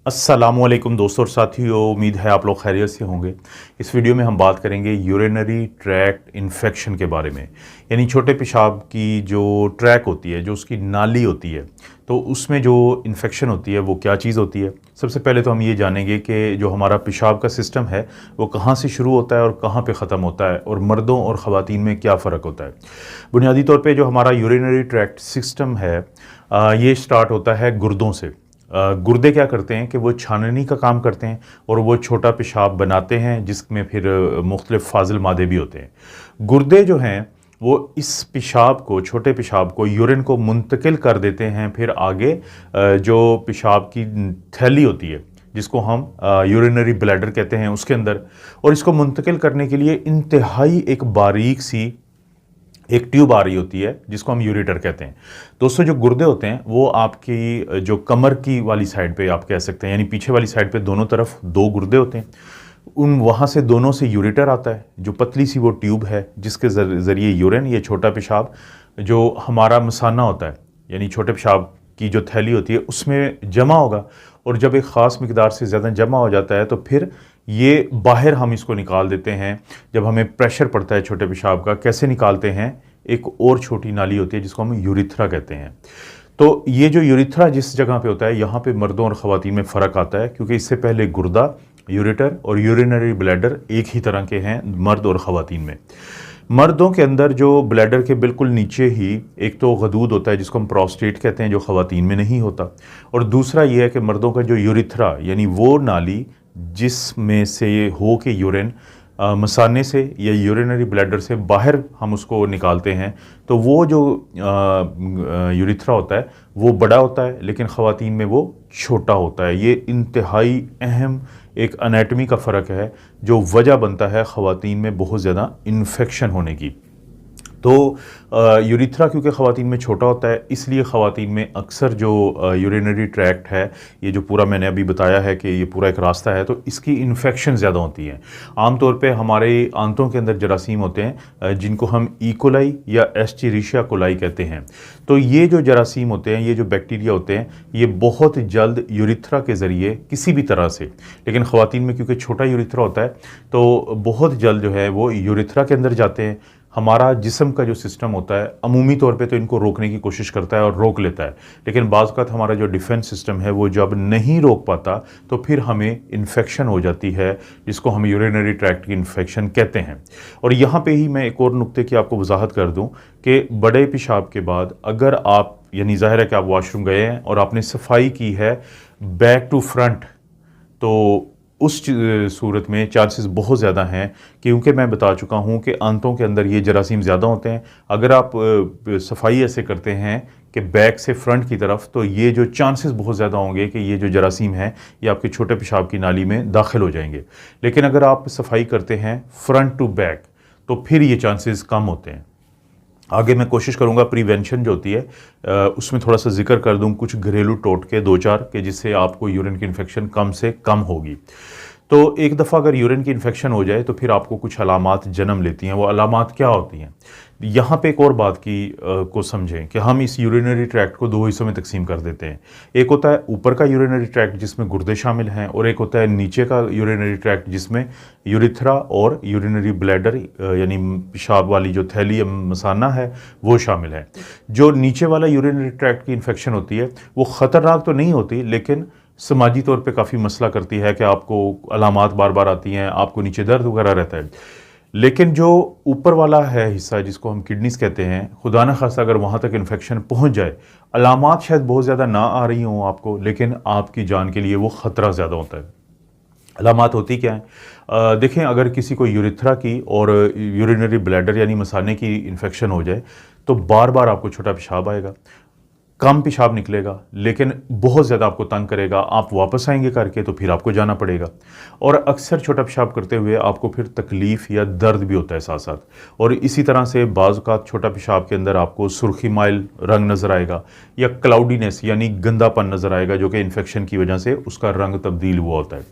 अस्सलामुअलैकुम दोस्तों और साथियों, उम्मीद है आप लोग खैरियत से होंगे। इस वीडियो में हम बात करेंगे यूरिनरी ट्रैक्ट इन्फेक्शन के बारे में, यानी छोटे पेशाब की जो ट्रैक होती है, जो उसकी नाली होती है, तो उसमें जो इन्फेक्शन होती है वो क्या चीज़ होती है। सबसे पहले तो हम ये जानेंगे कि जो हमारा पेशाब का सिस्टम है वो कहाँ से शुरू होता है और कहाँ पे ख़त्म होता है, और मर्दों और ख़वातीन में क्या फ़र्क होता है। बुनियादी तौर पे जो हमारा यूरिनरी ट्रैक्ट सिस्टम है, ये स्टार्ट होता है गुर्दों से। गुर्दे क्या करते हैं कि वो छाननी का काम करते हैं और वो छोटा पेशाब बनाते हैं, जिसमें फिर मुख्तलिफ फाजिल मादे भी होते हैं। गुर्दे जो हैं वो इस पेशाब को, छोटे पेशाब को, यूरिन को मुंतकिल कर देते हैं फिर आगे जो पेशाब की थैली होती है, जिसको हम यूरिनरी ब्लैडर कहते हैं, उसके अंदर। और इसको मुंतकिल करने के लिए इंतहाई एक बारीक सी एक ट्यूब आ रही होती है, जिसको हम यूरेटर कहते हैं। दोस्तों, जो गुर्दे होते हैं वो आपकी जो कमर की वाली साइड पे आप कह सकते हैं, यानी पीछे वाली साइड पे दोनों तरफ दो गुर्दे होते हैं। उन वहाँ से दोनों से यूरेटर आता है, जो पतली सी वो ट्यूब है जिसके ज़रिए यूरिन, ये छोटा पेशाब जो हमारा मसाना होता है, यानी छोटे पेशाब की जो थैली होती है, उसमें जमा होगा। और जब एक ख़ास मिकदार से ज़्यादा जमा हो जाता है तो फिर ये बाहर हम इसको निकाल देते हैं। जब हमें प्रेशर पड़ता है छोटे पेशाब का, कैसे निकालते हैं, एक और छोटी नाली होती है जिसको हम यूरिथ्रा कहते हैं। तो ये जो यूरिथ्रा जिस जगह पे होता है, यहाँ पे मर्दों और ख़वातीन में फ़र्क आता है, क्योंकि इससे पहले गुर्दा, यूरेटर और यूरिनरी ब्लैडर एक ही तरह के हैं मर्द और ख़वातीन में। मर्दों के अंदर जो ब्लैडर के बिल्कुल नीचे ही एक तो गदूद होता है जिसको हम प्रोस्टेट कहते हैं, जो ख़वातीन में नहीं होता। और दूसरा ये है कि मर्दों का जो यूरिथ्रा, यानी वो नाली जिसमें से ये हो के यूरिन मसाने से या यूरिनरी ब्लैडर से बाहर हम उसको निकालते हैं, तो वो जो यूरिथ्रा होता है वो बड़ा होता है, लेकिन ख़वातीन में वो छोटा होता है। ये इंतहाई अहम एक एनाटमी का फ़र्क है, जो वजह बनता है ख़वातीन में बहुत ज़्यादा इन्फेक्शन होने की। तो यूरिथ्रा क्योंकि ख़वातीन में छोटा होता है, इसलिए ख़वातीन में अक्सर जो यूरिनरी ट्रैक्ट है, ये जो पूरा मैंने अभी बताया है कि ये पूरा एक रास्ता है, तो इसकी इन्फेक्शन ज़्यादा होती है। आम तौर पे हमारे आंतों के अंदर जरासीम होते हैं जिनको हम ई कोलाई या एस्चेरिशिया कोलाई कहते हैं। तो ये जो जरासीम होते हैं, ये जो बैक्टीरिया होते हैं, ये बहुत जल्द यूरिथ्रा के ज़रिए किसी भी तरह से, लेकिन ख़वातीन में क्योंकि छोटा यूरिथ्रा होता है तो बहुत जल्द जो है वो यूरिथ्रा के अंदर जाते हैं। हमारा जिस्म का जो सिस्टम होता है अमूमी तौर पे तो इनको रोकने की कोशिश करता है और रोक लेता है, लेकिन बाज़ औक़ात हमारा जो डिफेंस सिस्टम है वो जब नहीं रोक पाता तो फिर हमें इन्फेक्शन हो जाती है, जिसको हम यूरिनरी ट्रैक्ट की इन्फेक्शन कहते हैं। और यहाँ पे ही मैं एक और नुक्ते की आपको वजाहत कर दूँ कि बड़े पेशाब के बाद अगर आप, यानी ज़ाहिर है कि आप वॉशरूम गए हैं और आपने सफाई की है बैक टू फ्रंट, तो उस सूरत में चांसेस बहुत ज़्यादा हैं, क्योंकि मैं बता चुका हूं कि आंतों के अंदर ये जरासीम ज़्यादा होते हैं। अगर आप सफाई ऐसे करते हैं कि बैक से फ्रंट की तरफ, तो ये जो चांसेस बहुत ज़्यादा होंगे कि ये जो जरासीम हैं ये आपके छोटे पेशाब की नाली में दाखिल हो जाएंगे। लेकिन अगर आप सफाई करते हैं फ्रंट टू बैक, तो फिर ये चांसेस कम होते हैं। आगे मैं कोशिश करूंगा प्रिवेंशन जो होती है उसमें थोड़ा सा जिक्र कर दूं कुछ घरेलू टोटके दो चार, के जिससे आपको यूरिन की इन्फेक्शन कम से कम होगी। तो एक दफ़ा अगर यूरिन की इन्फेक्शन हो जाए तो फिर आपको कुछ अलामात जन्म लेती हैं। वो अलामात क्या होती हैं, यहाँ पे एक और बात को समझें कि हम इस यूरिनरी ट्रैक्ट को दो हिस्सों में तकसीम कर देते हैं। एक होता है ऊपर का यूरिनरी ट्रैक्ट जिसमें गुर्दे शामिल हैं, और एक होता है नीचे का यूरिनरी ट्रैक्ट जिसमें यूरिथ्रा और यूरिनरी ब्लैडर यानी पेशाब वाली जो थैली मसाना है वो शामिल है। जो नीचे वाला यूरिनरी ट्रैक्ट की इन्फेक्शन होती है वो ख़तरनाक तो नहीं होती, लेकिन समाजी तौर पे काफ़ी मसला करती है कि आपको अलामात बार बार आती हैं, आपको नीचे दर्द वगैरह रहता है। लेकिन जो ऊपर वाला है हिस्सा जिसको हम किडनीज कहते हैं, खुदा न खास्ता अगर वहाँ तक इन्फेक्शन पहुँच जाए, अलामात शायद बहुत ज़्यादा ना आ रही हों आपको, लेकिन आपकी जान के लिए वो ख़तरा ज़्यादा होता है। अलामात होती क्या है, देखें, अगर किसी को यूरिथ्रा की और यूरिनरी ब्लैडर यानी मसाने की इन्फेक्शन हो जाए तो बार बार आपको छोटा पेशाब आएगा, कम पेशाब निकलेगा, लेकिन बहुत ज़्यादा आपको तंग करेगा। आप वापस आएंगे करके तो फिर आपको जाना पड़ेगा, और अक्सर छोटा पेशाब करते हुए आपको फिर तकलीफ़ या दर्द भी होता है साथ साथ। और इसी तरह से बाज़ औक़ात छोटा पेशाब के अंदर आपको सुर्खी माइल रंग नज़र आएगा या क्लाउडीनेस यानी गंदापन नज़र आएगा, जो कि इन्फेक्शन की वजह से उसका रंग तब्दील हुआ होता है।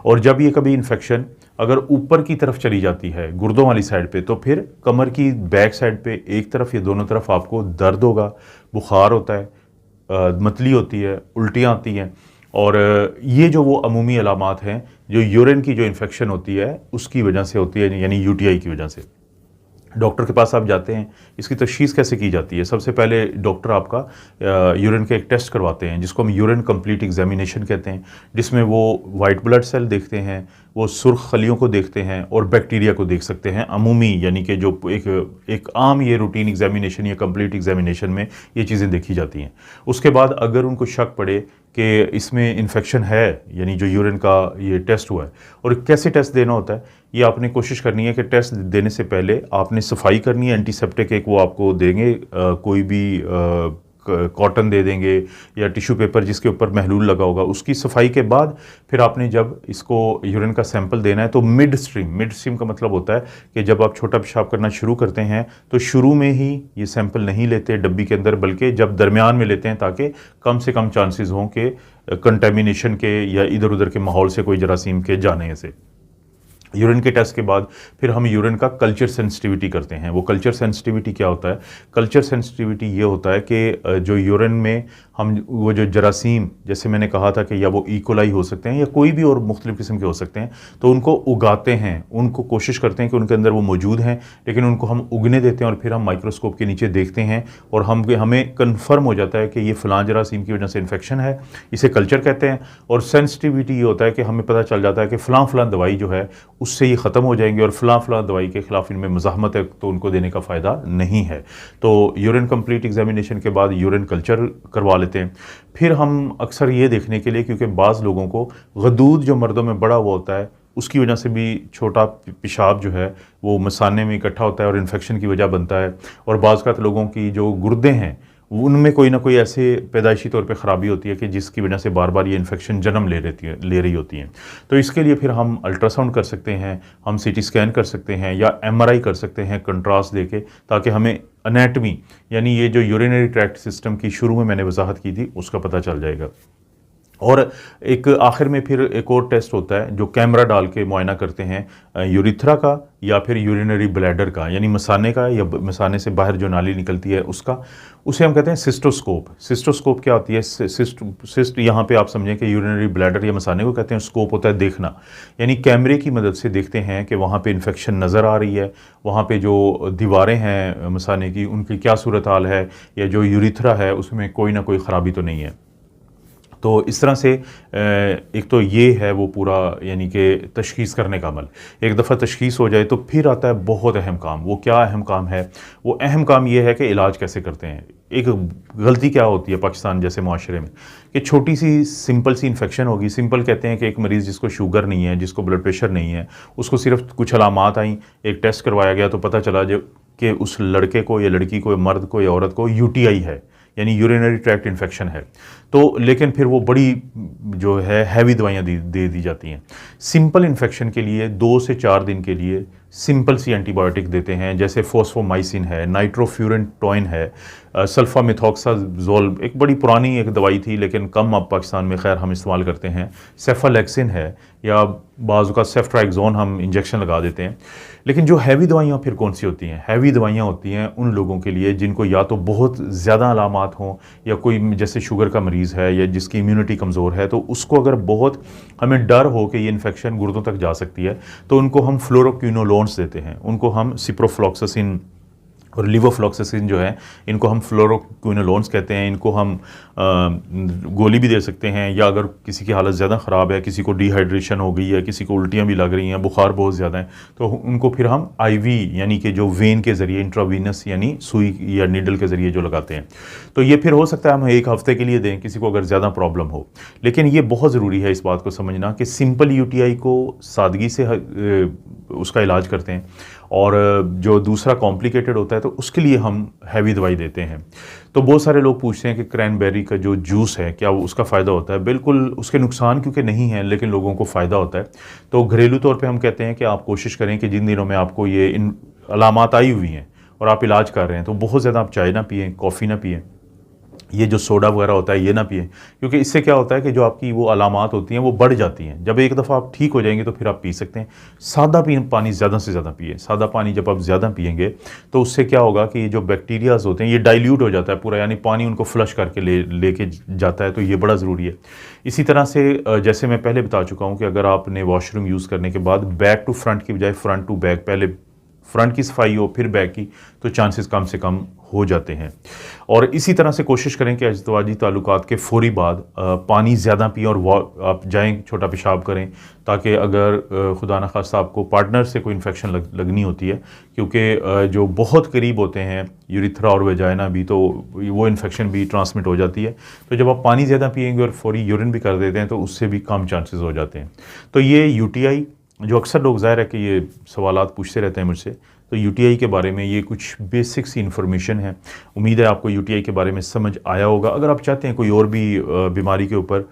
और जब ये कभी इन्फेक्शन अगर ऊपर की तरफ चली जाती है गुर्दों वाली साइड पे, तो फिर कमर की बैक साइड पे एक तरफ या दोनों तरफ आपको दर्द होगा, बुखार होता है, मतली होती है, उल्टियाँ आती हैं। और ये जो वो अमूमी अलामात हैं जो यूरिन की जो इन्फेक्शन होती है उसकी वजह से होती है, यानी यूटीआई की वजह से। डॉक्टर के पास आप जाते हैं, इसकी तशख़ीस कैसे की जाती है? सबसे पहले डॉक्टर आपका यूरिन का एक टेस्ट करवाते हैं जिसको हम यूरिन कंप्लीट एग्जामिनेशन कहते हैं, जिसमें वो वाइट ब्लड सेल देखते हैं, वो सुर्ख खलियों को देखते हैं और बैक्टीरिया को देख सकते हैं अमूमी, यानी कि जो एक आम ये रूटीन एग्जामिनेशन या कंप्लीट एग्जामिनेशन में ये चीज़ें देखी जाती हैं। उसके बाद अगर उनको शक पड़े कि इसमें इन्फेक्शन है, यानी जो यूरिन का ये टेस्ट हुआ है, और कैसे टेस्ट देना होता है, ये आपने कोशिश करनी है कि टेस्ट देने से पहले आपने सफाई करनी है। एंटीसेप्टिक एक वो आपको देंगे, कोई भी कॉटन दे देंगे या टिश्यू पेपर जिसके ऊपर महलूल लगा होगा, उसकी सफाई के बाद फिर आपने जब इसको यूरिन का सैंपल देना है तो मिड स्ट्रीम का मतलब होता है कि जब आप छोटा पेशाब करना शुरू करते हैं तो शुरू में ही ये सैंपल नहीं लेते डब्बी के अंदर, बल्कि जब दरमियान में लेते हैं ताकि कम से कम चांसेस हों कि कंटेमिनेशन के या इधर उधर के माहौल से कोई जरासीम के जाने से। यूरिन के टेस्ट के बाद फिर हम यूरिन का कल्चर सेंसिटिविटी करते हैं। वो कल्चर सेंसिटिविटी क्या होता है? कल्चर सेंसिटिविटी ये होता है कि जो यूरिन में हम वो जो जरासीम, जैसे मैंने कहा था कि या वो इकोलाई हो सकते हैं या कोई भी और मुख्तलिफ किस्म के हो सकते हैं, तो उनको उगाते हैं, उनको कोशिश करते हैं कि उनके अंदर वो मौजूद हैं, लेकिन उनको हम उगने देते हैं और फिर हम माइक्रोस्कोप के नीचे देखते हैं और हमें कन्फर्म हो जाता है कि ये फ़लाँ जरासीम की वजह से इन्फेक्शन है, इसे कल्चर कहते हैं। और सेंसिटिविटी ये होता है कि हमें पता चल जाता है कि फ़लाँ दवाई जो है उससे ये ख़त्म हो जाएंगे और फ़लाँ दवाई के ख़िलाफ़ इनमें मज़ाहमत है, तो उनको देने का फ़ायदा नहीं है। तो यूरिन कंप्लीट एग्जामिनेशन के बाद यूरिन कल्चर करवा लेते हैं। फिर हम अक्सर ये देखने के लिए, क्योंकि बाज़ लोगों को गदूद जो मर्दों में बड़ा हुआ होता है उसकी वजह से भी छोटा पेशाब जो है वो मसाने में इकट्ठा होता है और इन्फेक्शन की वजह बनता है। और बाज़ का लोगों की जो गुर्दे हैं उनमें कोई ना कोई ऐसे पैदाइशी तौर पे ख़राबी होती है कि जिसकी वजह से बार बार ये इन्फेक्शन जन्म ले रही होती हैं। तो इसके लिए फिर हम अल्ट्रासाउंड कर सकते हैं, हम सीटी स्कैन कर सकते हैं या एमआरआई कर सकते हैं कंट्रास्ट देके, ताकि हमें एनाटमी, यानी ये जो यूरिनरी ट्रैक्ट सिस्टम की शुरू में मैंने वजाहत की थी उसका पता चल जाएगा। और एक आखिर में फिर एक और टेस्ट होता है जो कैमरा डाल के मुआयना करते हैं यूरिथ्रा का या फिर यूरिनरी ब्लैडर का, यानी मसाने का या मसाने से बाहर जो नाली निकलती है उसका, उसे हम कहते हैं सिस्टोस्कोप। सिस्टोस्कोप क्या होती है? सिस्ट यहाँ पे आप समझें कि यूरिनरी ब्लैडर या मसाने को कहते हैं, स्कोप होता है देखना, यानी कैमरे की मदद से देखते हैं कि वहाँ पे इन्फेक्शन नज़र आ रही है, वहाँ पे जो दीवारें हैं मसाने की उनकी क्या सूरत हाल है, या जो यूरिथ्रा है उसमें कोई ना कोई ख़राबी तो नहीं है। तो इस तरह से एक तो ये है वो पूरा, यानी कि तशख़ीस करने का अमल। एक दफ़ा तशख़ीस हो जाए तो फिर आता है बहुत अहम काम। वो क्या अहम काम है? वो अहम काम ये है कि इलाज कैसे करते हैं। एक गलती क्या होती है पाकिस्तान जैसे माशरे में कि छोटी सी सिंपल सी इन्फेक्शन होगी, सिंपल कहते हैं कि एक मरीज़ जिसको शुगर नहीं है, जिसको ब्लड प्रेशर नहीं है, उसको सिर्फ कुछ अलामात आई, एक टेस्ट करवाया गया तो पता चला जो कि उस लड़के को या लड़की को या मर्द को या औरत को यूटीआई है, यानी यूरिनरी ट्रैक्ट इन्फेक्शन है। तो लेकिन फिर वो बड़ी जो है हैवी दवाइयाँ दे दी जाती हैं। सिंपल इन्फेक्शन के लिए 2 से 4 दिन के लिए सिंपल सी एंटीबायोटिक देते हैं, जैसे फोस्फोमाइसिन है, नाइट्रोफ्यूरेंटोइन है, सल्फामेथॉक्साजोल एक बड़ी पुरानी एक दवाई थी लेकिन कम अब पाकिस्तान में खैर हम इस्तेमाल करते हैं, सेफालेक्सिन है, या बाज़ का सेफ्ट्राइक्सोन हम इंजेक्शन लगा देते हैं। लेकिन जो हैवी दवाइयाँ फिर कौन सी होती हैं? हैवी दवाइयाँ होती हैं उन लोगों के लिए जिनको या तो बहुत ज़्यादा अलामात हों, या कोई जैसे शुगर का मरीज़ है या जिसकी इम्यूनिटी कमज़ोर है, तो उसको अगर बहुत हमें डर हो कि ये इन्फेक्शन गुर्दों तक जा सकती है तो उनको हम फ्लोरोक्विनोलोन्स देते हैं, उनको हम सिप्रोफ्लॉक्सासिन और लिवोफ्लॉक्सासिन जो है इनको हम फ्लोरोक्विनोलोन्स कहते हैं। इनको हम गोली भी दे सकते हैं, या अगर किसी की हालत ज़्यादा ख़राब है, किसी को डिहाइड्रेशन हो गई है, किसी को उल्टियाँ भी लग रही हैं, बुखार बहुत ज़्यादा है, तो उनको फिर हम आईवी यानी कि जो वेन के ज़रिए इंट्रावीनस यानी सुई या नीडल के ज़रिए जो लगाते हैं, तो ये फिर हो सकता है हम 1 हफ़्ते के लिए दें किसी को अगर ज़्यादा प्रॉब्लम हो। लेकिन ये बहुत ज़रूरी है इस बात को समझना कि सिंपल यूटीआई को सादगी से उसका इलाज करते हैं, और जो दूसरा कॉम्प्लिकेटेड होता है तो उसके लिए हम हैवी दवाई देते हैं। तो बहुत सारे लोग पूछते हैं कि क्रैनबेरी का जो जूस है क्या वो उसका फ़ायदा होता है? बिल्कुल, उसके नुकसान क्योंकि नहीं है लेकिन लोगों को फ़ायदा होता है। तो घरेलू तौर पे हम कहते हैं कि आप कोशिश करें कि जिन दिनों में आपको ये इन अलामात आई हुई हैं और आप इलाज कर रहे हैं तो बहुत ज़्यादा आप चाय ना पिएँ, कॉफ़ी ना पिएँ, ये जो सोडा वगैरह होता है ये ना पिएं, क्योंकि इससे क्या होता है कि जो आपकी वो अलामात होती हैं वो बढ़ जाती हैं। जब एक दफ़ा आप ठीक हो जाएंगे तो फिर आप पी सकते हैं। सादा पानी ज़्यादा से ज़्यादा पिए। सादा पानी जब आप ज़्यादा पिएंगे तो उससे क्या होगा कि जो बैक्टीरियाज होते हैं ये डाइल्यूट हो जाता है पूरा, यानी पानी उनको फ्लश करके लेके जाता है, तो ये बड़ा ज़रूरी है। इसी तरह से जैसे मैं पहले बता चुका हूँ कि अगर आपने वॉशरूम यूज़ करने के बाद बैक टू फ्रंट की बजाय फ्रंट टू बैक, पहले फ्रंट की सफाई हो फिर बैक की, तो चांसेस कम से कम हो जाते हैं। और इसी तरह से कोशिश करें कि अज़दवाजी ताल्लुकात के फ़ौरी बाद पानी ज़्यादा पिएं और आप जाएं छोटा पेशाब करें, ताकि अगर खुदा न खास्ता आपको पार्टनर से कोई इन्फेक्शन लगनी होती है, क्योंकि जो बहुत करीब होते हैं यूरिथ्रा और वेजाइना भी, तो वो इन्फेक्शन भी ट्रांसमिट हो जाती है। तो जब आप पानी ज़्यादा पिएंगे और फ़ौरी यूरिन भी कर देते हैं तो उससे भी कम चांसेस हो जाते हैं। तो ये यूटीआई जो अक्सर लोग, ज़ाहिर है कि ये सवालात पूछते रहते हैं मुझसे, तो यूटीआई के बारे में ये कुछ बेसिक सी इन्फॉर्मेशन है। उम्मीद है आपको यूटीआई के बारे में समझ आया होगा। अगर आप चाहते हैं कोई और भी बीमारी के ऊपर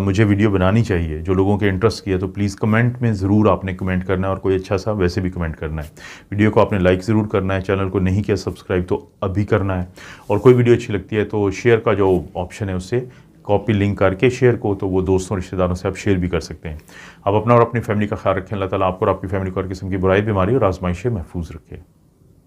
मुझे वीडियो बनानी चाहिए जो लोगों के इंटरेस्ट की है, तो प्लीज़ कमेंट में ज़रूर आपने कमेंट करना है, और कोई अच्छा सा वैसे भी कमेंट करना है। वीडियो को आपने लाइक ज़रूर करना है, चैनल को नहीं किया सब्सक्राइब तो अभी करना है, और कोई वीडियो अच्छी लगती है तो शेयर का जो ऑप्शन है उससे कॉपी लिंक करके शेयर को, तो वो दोस्तों रिश्तेदारों से आप शेयर भी कर सकते हैं। आप अपना और अपनी फैमिली का ख्याल रखें। अल्लाह ताला आपको और आपकी फैमिली को हर किस्म की बुराई, बीमारी और आजमाइश से महफूज रखे।